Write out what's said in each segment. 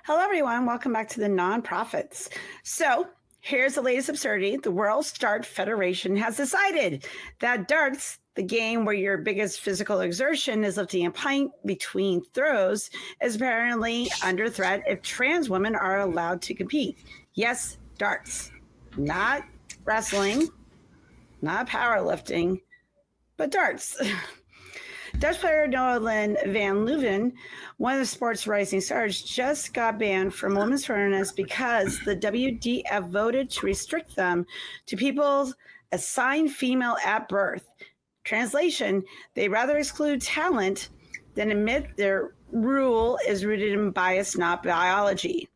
Hello, everyone. Welcome back to the Nonprofits. So, here's the latest absurdity. The World Dart Federation has decided that darts, the game where your biggest physical exertion is lifting a pint between throws, is apparently under threat if trans women are allowed to compete. Yes, darts. Not wrestling, not powerlifting, but darts. Dutch player Dolan Van Leuven, one of the sport's rising stars, just got banned from women's tournaments because the WDF voted to restrict them to people assigned female at birth. Translation, they rather exclude talent than admit their rule is rooted in bias, not biology.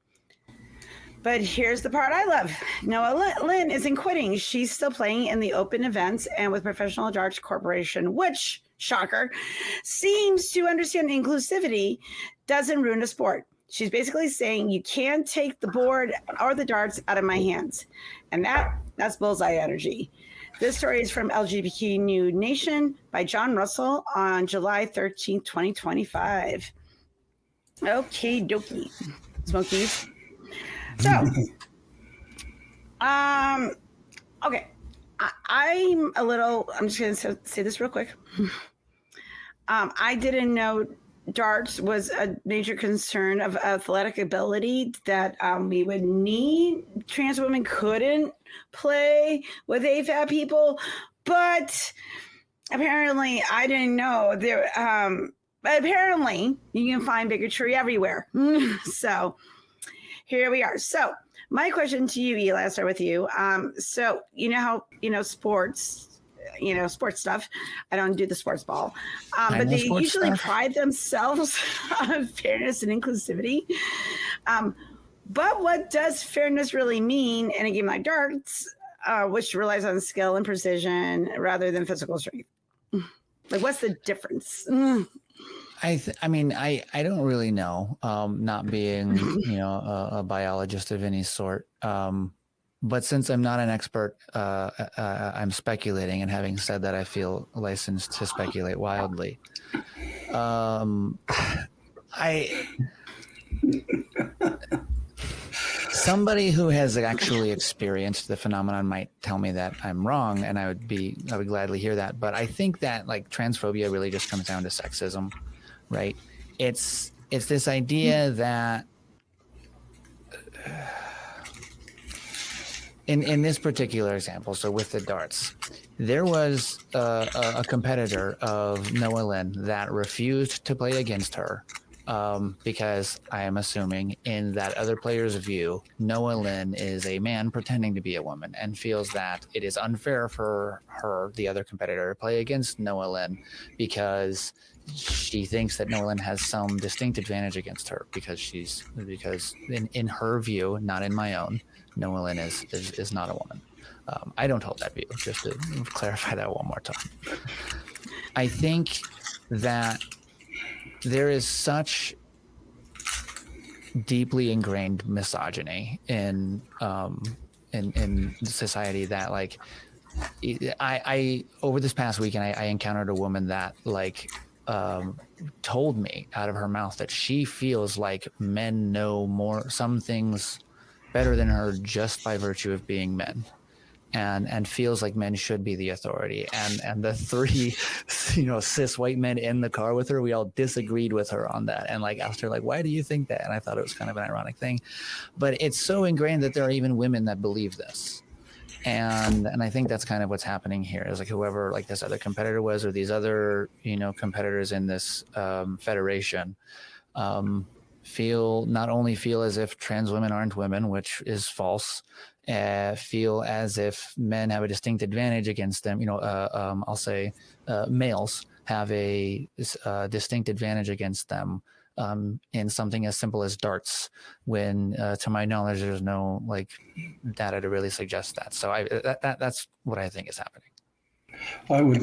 But here's the part I love. Noah Lynn isn't quitting. She's still playing in the open events and with Professional Darts Corporation, which, shocker, seems to understand inclusivity doesn't ruin a sport. She's basically saying you can't take the board or the darts out of my hands. And that's bullseye energy. This story is from LGBTQ New Nation by John Russell on July 13th, 2025. Okay, dokie. Smokies. So, okay, I'm just going to say this real quick. I didn't know darts was a major concern of athletic ability, that we would need. Trans women couldn't play with AFAB people, but apparently I didn't know there. But apparently you can find bigotry everywhere. So here we are. So my question to you, Eli, I'll start with you. So you know how, sports, sports stuff, I don't do the sports ball, but they usually stuff. Pride themselves on fairness and inclusivity. But what does fairness really mean in a game like darts, which relies on skill and precision rather than physical strength? Like, what's the difference? I don't really know, not being, a biologist of any sort. But since I'm not an expert, I'm speculating, and having said that, I feel licensed to speculate wildly. Somebody who has actually experienced the phenomenon might tell me that I'm wrong, and I would gladly hear that. But I think that transphobia really just comes down to sexism. Right. It's this idea that in this particular example, so with the darts, there was a competitor of Noah Lynn that refused to play against her because I am assuming in that other player's view, Noah Lynn is a man pretending to be a woman and feels that it is unfair for her, the other competitor, to play against Noah Lynn because she thinks that Noah Lynn has some distinct advantage against her because in her view, not in my own, Noah Lynn is not a woman. I don't hold that view, just to clarify that one more time. I think that there is such deeply ingrained misogyny in society that I over this past weekend I encountered a woman that told me out of her mouth that she feels like men know some things better than her just by virtue of being men, and feels like men should be the authority. And the three, cis white men in the car with her, we all disagreed with her on that, and asked her why do you think that? And I thought it was kind of an ironic thing, but it's so ingrained that there are even women that believe this. And I think that's kind of what's happening here is whoever this other competitor was, or these other, competitors in this federation not only feel as if trans women aren't women, which is false, feel as if men have a distinct advantage against them. I'll say males have a distinct advantage against them in something as simple as darts, when to my knowledge there's no data to really suggest that. So that's what I think is happening. I would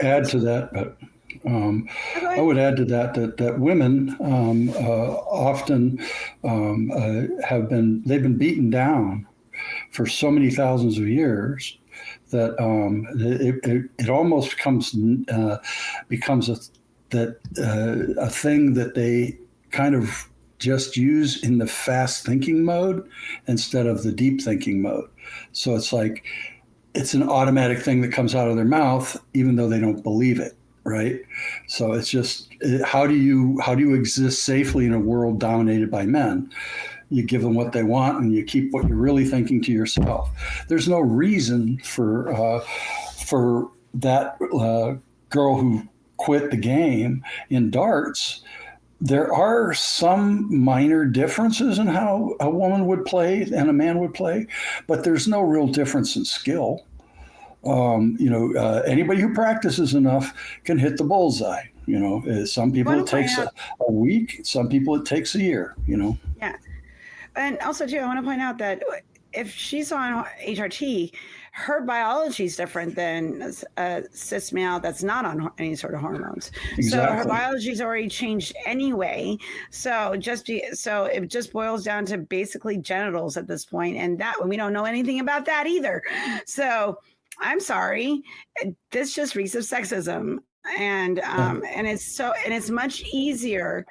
add to that, but I would add to that women often they've been beaten down for so many thousands of years that it almost becomes a thing that they kind of just use in the fast thinking mode instead of the deep thinking mode. So it's like, it's an automatic thing that comes out of their mouth, even though they don't believe it. Right. So it's just, how do you exist safely in a world dominated by men? You give them what they want and you keep what you're really thinking to yourself. There's no reason for that girl who quit the game in darts. There are some minor differences in how a woman would play and a man would play, but there's no real difference in skill. Anybody who practices enough can hit the bullseye. Some people it takes a week, some people it takes a year. Yeah, and also too, I want to point out that if she's on HRT, her biology is different than a cis male that's not on any sort of hormones. Exactly. So her biology's already changed anyway. So it just boils down to basically genitals at this point, and that we don't know anything about that either. So I'm sorry, this just reeks of sexism, and it's much easier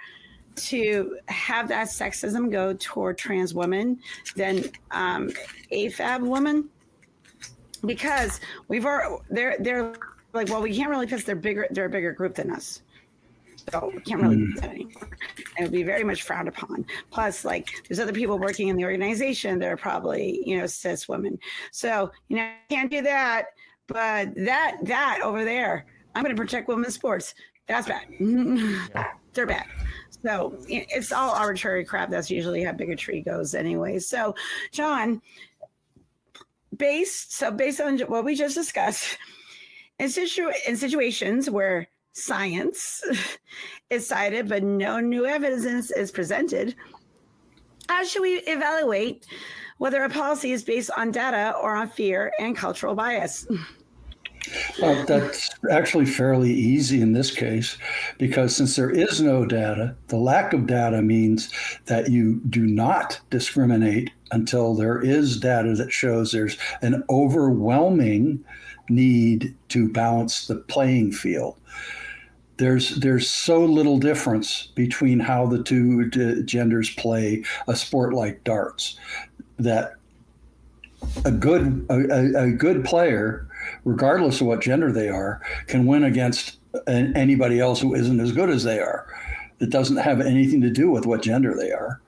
to have that sexism go toward trans women than AFAB women, because they're like, well, we can't really, because they're a bigger group than us. So we can't really do that anymore. And it would be very much frowned upon. Plus, like, there's other people working in the organization that are probably, cis women. So, can't do that. But that over there, I'm going to protect women's sports. That's bad. They're bad. So it's all arbitrary crap. That's usually how bigotry goes anyway. So, John, based on what we just discussed, in situations where science is cited but no new evidence is presented, how should we evaluate whether a policy is based on data or on fear and cultural bias? That's actually fairly easy in this case, because since there is no data, the lack of data means that you do not discriminate until there is data that shows there's an overwhelming need to balance the playing field. There's so little difference between how the two genders play a sport like darts that a good player, regardless of what gender they are, can win against anybody else who isn't as good as they are. It doesn't have anything to do with what gender they are.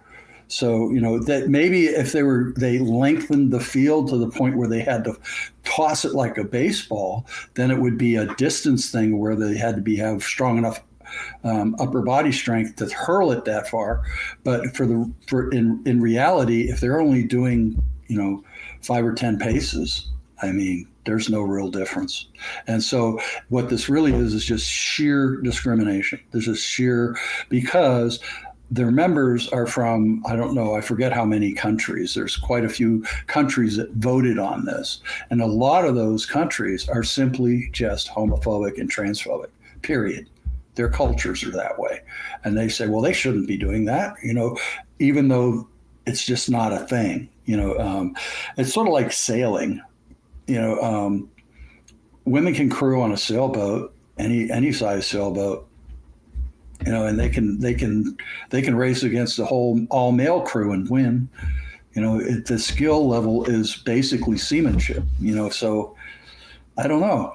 So, that maybe if they lengthened the field to the point where they had to toss it like a baseball, then it would be a distance thing where they had to have strong enough upper body strength to hurl it that far. But in reality, if they're only doing 5 or 10 paces, I mean, there's no real difference. And so what this really is just sheer discrimination. This is because their members are from, I don't know, I forget how many countries. There's quite a few countries that voted on this. And a lot of those countries are simply just homophobic and transphobic, period. Their cultures are that way. And they say, well, they shouldn't be doing that, even though it's just not a thing. It's sort of like sailing. Women can crew on a sailboat, any size sailboat, and they can race against the whole all male crew and win. The skill level is basically seamanship. So I don't know.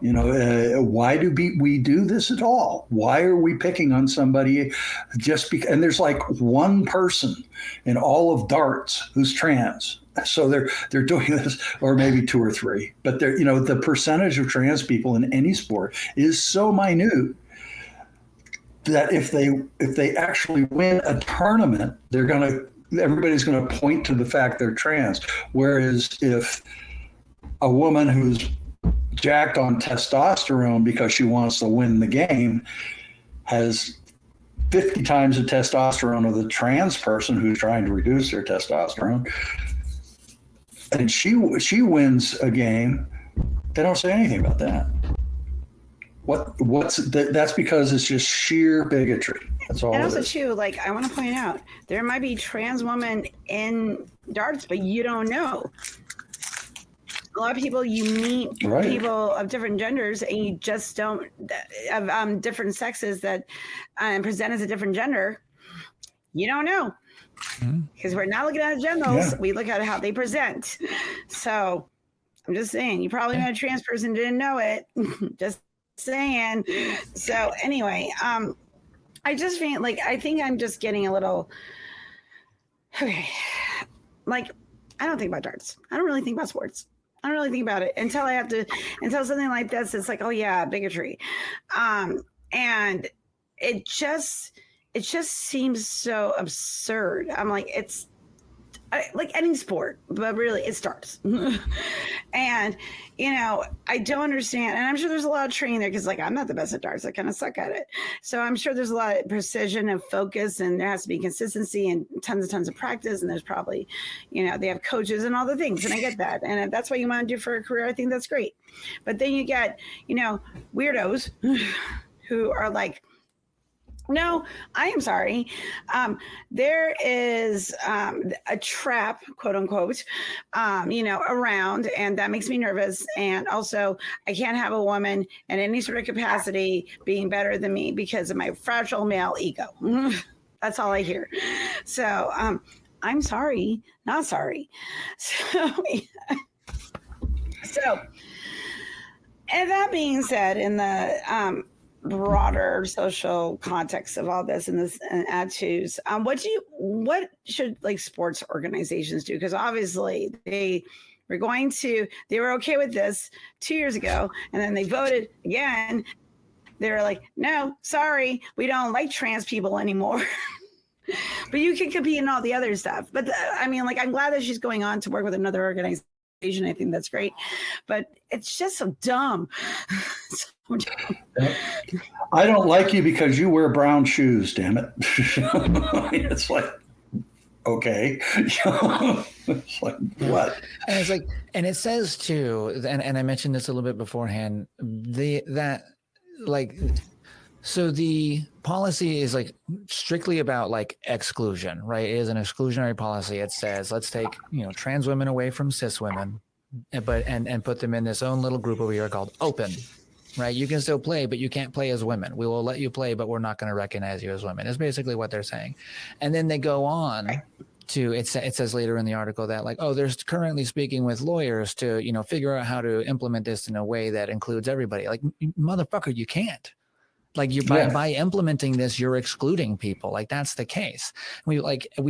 Why do we do this at all? Why are we picking on somebody just because? And there's like one person in all of darts who's trans. So they're doing this, or maybe 2 or 3. But the percentage of trans people in any sport is so minute that if they actually win a tournament, everybody's gonna point to the fact they're trans. Whereas if a woman who's jacked on testosterone because she wants to win the game has 50 times the testosterone of the trans person who's trying to reduce their testosterone, and she wins a game, they don't say anything about that. That's because it's just sheer bigotry. That's all. And also too, like, I want to point out, there might be trans women in darts, but you don't know. A lot of people, you meet people of different genders, and you just don't, of different sexes that present as a different gender. You don't know. because we're not looking at genitals. Yeah. We look at how they present. So I'm just saying, you probably met a trans person, didn't know it. Just saying. So anyway, I just feel like, I think I'm just getting a little, okay, like, I don't think about darts. I don't really think about sports. I don't really think about it until something like this. It's like, oh yeah, bigotry. And it just seems so absurd. I'm like, it's like any sport, but really it starts. And, I don't understand. And I'm sure there's a lot of training there because, like, I'm not the best at darts. I kind of suck at it. So I'm sure there's a lot of precision and focus, and there has to be consistency and tons of practice. And there's probably, they have coaches and all the things. And I get that. And if that's what you want to do for a career, I think that's great. But then you get, weirdos who are like, no, I am sorry. There is a trap, quote unquote, around, and that makes me nervous. And also, I can't have a woman in any sort of capacity being better than me because of my fragile male ego. That's all I hear. So I'm sorry, not sorry. So, and that being said, in the broader social context of all this and this and attitudes, what should like sports organizations do? Because obviously they were okay with this 2 years ago, and then they voted again. They were like, no, sorry, we don't like trans people anymore. But you can compete in all the other stuff. But I'm glad that she's going on to work with another organization. I think that's great, but it's just so dumb. So dumb. I don't like you because you wear brown shoes, damn it. It's like, okay. It's like, what? And it's like, and it says too, and I mentioned this a little bit beforehand, so the policy is like strictly about like exclusion, right? It is an exclusionary policy. It says, let's take, trans women away from cis women, and put them in this own little group over here called open, right? You can still play, but you can't play as women. We will let you play, but we're not going to recognize you as women. Is basically what they're saying. And then they go on to, it says later in the article that like, oh, they're currently speaking with lawyers to, figure out how to implement this in a way that includes everybody. Like, motherfucker, you can't. Like by implementing this, you're excluding people. Like that's the case. We've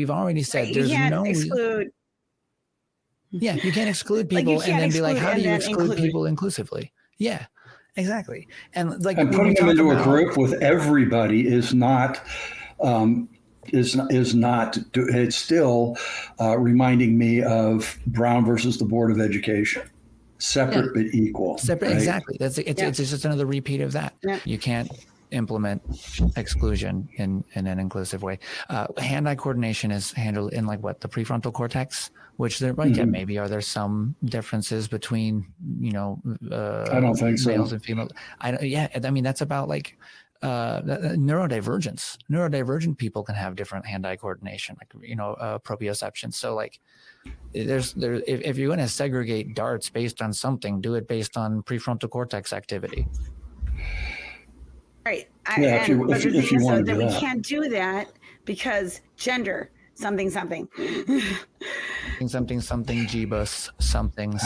already said there's no exclude. Yeah, you can't exclude people and then be like, how do you exclude people inclusively? Yeah, exactly. And like putting them into a group with everybody is not. It's still reminding me of Brown versus the Board of Education. Separate but equal. Separate, right? Exactly. It's just another repeat of that. Yeah. You can't implement exclusion in an inclusive way. Hand-eye coordination is handled in like the prefrontal cortex, which there maybe are there some differences between I don't think males so. And females. That's about like neurodivergence. Neurodivergent people can have different hand-eye coordination, proprioception. So like if you're going to segregate darts based on something, do it based on prefrontal cortex activity. Right. If you want to do that. We can't do that because gender, something, something, Jeebus, something.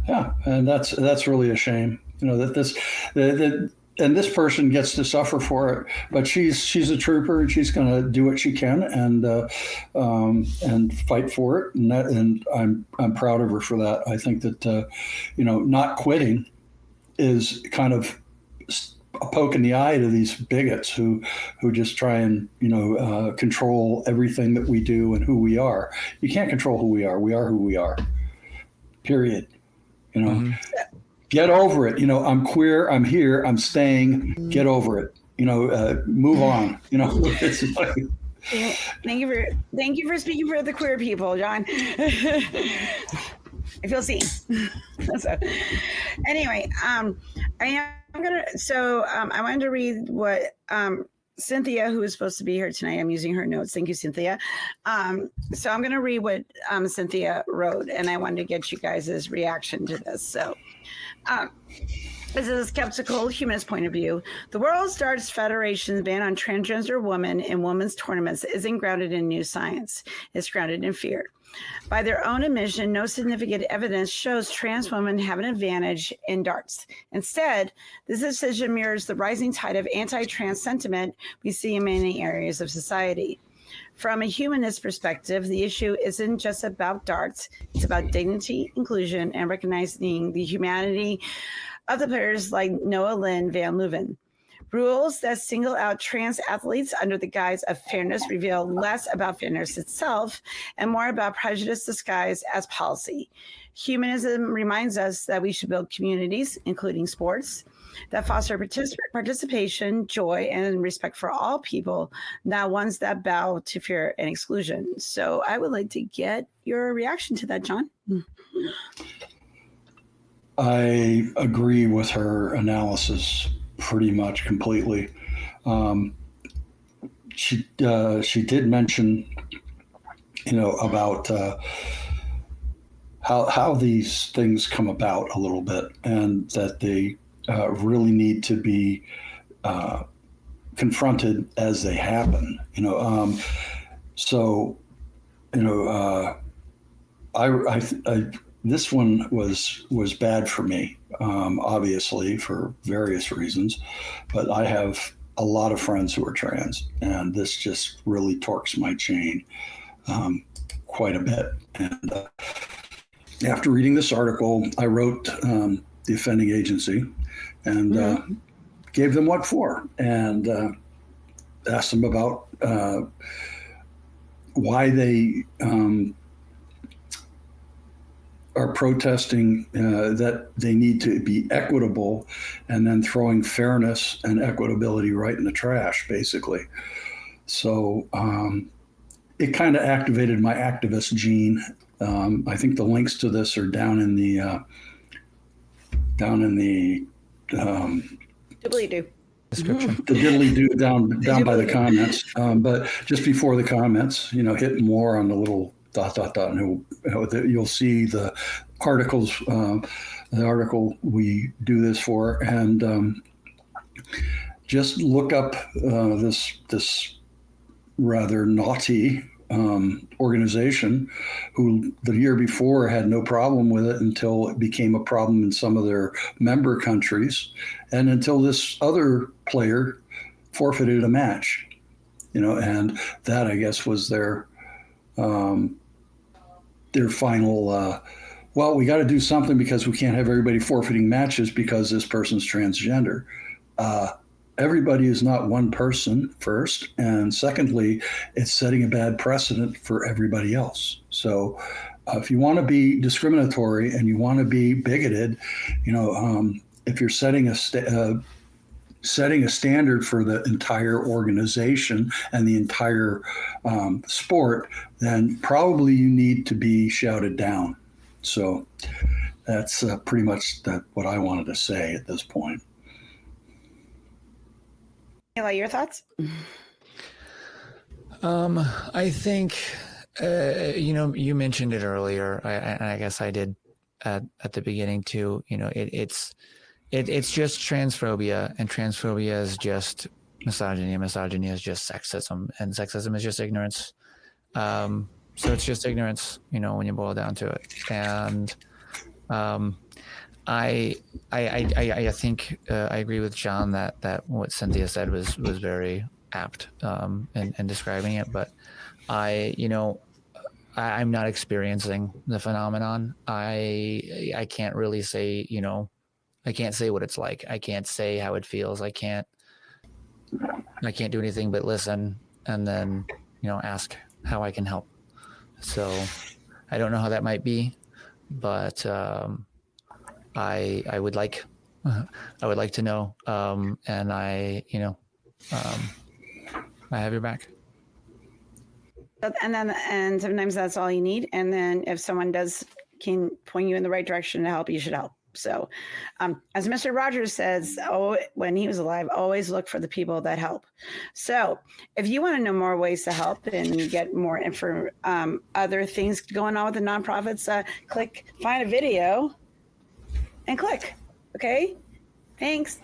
Yeah, and that's really a shame. That this person gets to suffer for it, but she's a trooper and she's going to do what she can and fight for it. And I'm proud of her for that. I think that not quitting is kind of a poke in the eye to these bigots who just try and control everything that we do and who we are. You can't control who we are. We are who we are. Period. Mm-hmm. Get over it. I'm queer. I'm here. I'm staying. Get over it. Move on. It's like, Thank you for speaking for the queer people, John. I feel seen. So, anyway, I wanted to read what Cynthia, who is supposed to be here tonight, I'm using her notes. Thank you, Cynthia. So I'm going to read what Cynthia wrote, and I wanted to get you guys' reaction to this. So This is a skeptical humanist point of view. The World Darts Federation's ban on transgender women in women's tournaments isn't grounded in new science. It's grounded in fear. By their own admission, no significant evidence shows trans women have an advantage in darts. Instead, this decision mirrors the rising tide of anti-trans sentiment we see in many areas of society. From a humanist perspective, the issue isn't just about darts. It's about dignity, inclusion, and recognizing the humanity of the players like Noah Lynn Van Leuven. Rules that single out trans athletes under the guise of fairness reveal less about fairness itself and more about prejudice disguised as policy. Humanism reminds us that we should build communities, including sports, that foster participation, joy, and respect for all people, not ones that bow to fear and exclusion. So I would like to get your reaction to that, John. I agree with her analysis pretty much completely. She did mention, about how these things come about a little bit, and that they really need to be confronted as they happen. This one was bad for me, obviously for various reasons, but I have a lot of friends who are trans, and this just really torques my chain quite a bit. And after reading this article, I wrote the offending agency and gave them what for, and asked them about why they are protesting that they need to be equitable, and then throwing fairness and equitability right in the trash, basically. So it kind of activated my activist gene. I think the links to this are down in the Diddly-do. Description. The diddly-do down by the comments. But just before the comments, hit more on the little ... and you'll see the articles, the article we do this for, and just look up this rather naughty organization who the year before had no problem with it until it became a problem in some of their member countries, and until this other player forfeited a match, and that, I guess, was their final, well, we got to do something because we can't have everybody forfeiting matches because this person's transgender. Everybody is not one person, first. And secondly, it's setting a bad precedent for everybody else. So if you want to be discriminatory and you want to be bigoted, if you're setting a standard for the entire organization and the entire sport, then probably you need to be shouted down. So that's pretty much what I wanted to say at this point. Eli, your thoughts? I think, you mentioned it earlier, and I guess I did at the beginning too. It's just transphobia, and transphobia is just misogyny, and misogyny is just sexism, and sexism is just ignorance. So it's just ignorance, when you boil down to it. And I think I agree with John that what Cynthia said was very apt in describing it. But I'm not experiencing the phenomenon. I can't really say, I can't say what it's like. I can't say how it feels. I can't do anything but listen and then, ask how I can help. So I don't know how that might be, but I would like to know. And I have your back. And sometimes that's all you need. And then if someone can point you in the right direction to help, you should help. So as Mr. Rogers says, when he was alive, always look for the people that help. So if you want to know more ways to help and get more info, other things going on with the nonprofits, find a video and click. Okay. Thanks.